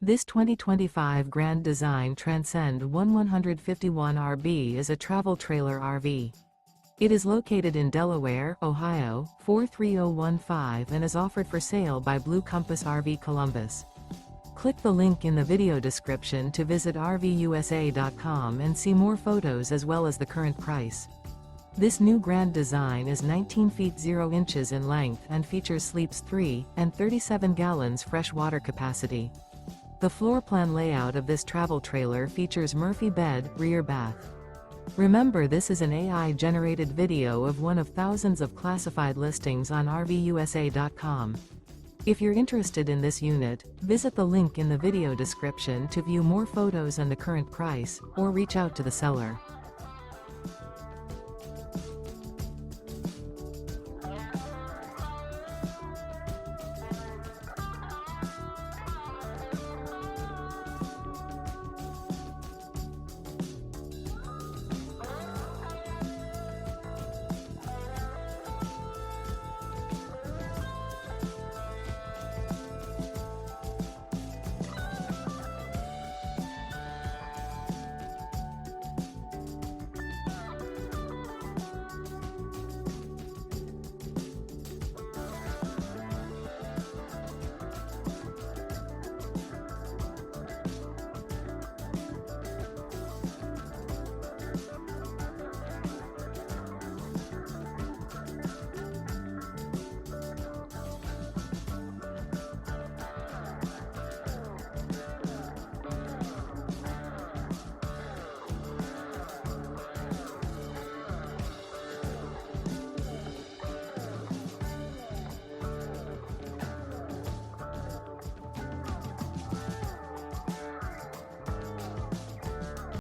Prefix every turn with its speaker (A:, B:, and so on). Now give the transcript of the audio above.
A: This 2025 Grand Design Transcend One 151RB is a travel trailer RV. It is located in Delaware, Ohio, 43015 and is offered for sale by Blue Compass RV Columbus. Click the link in the video description to visit RVUSA.com and see more photos as well as the current price. This new Grand Design is 19 feet 0 inches in length and features sleeps 3 and 37 gallons fresh water capacity. The floor plan layout of this travel trailer features Murphy bed, rear bath. Remember, this is an AI-generated video of one of thousands of classified listings on RVUSA.com. If you're interested in this unit, visit the link in the video description to view more photos and the current price, or reach out to the seller.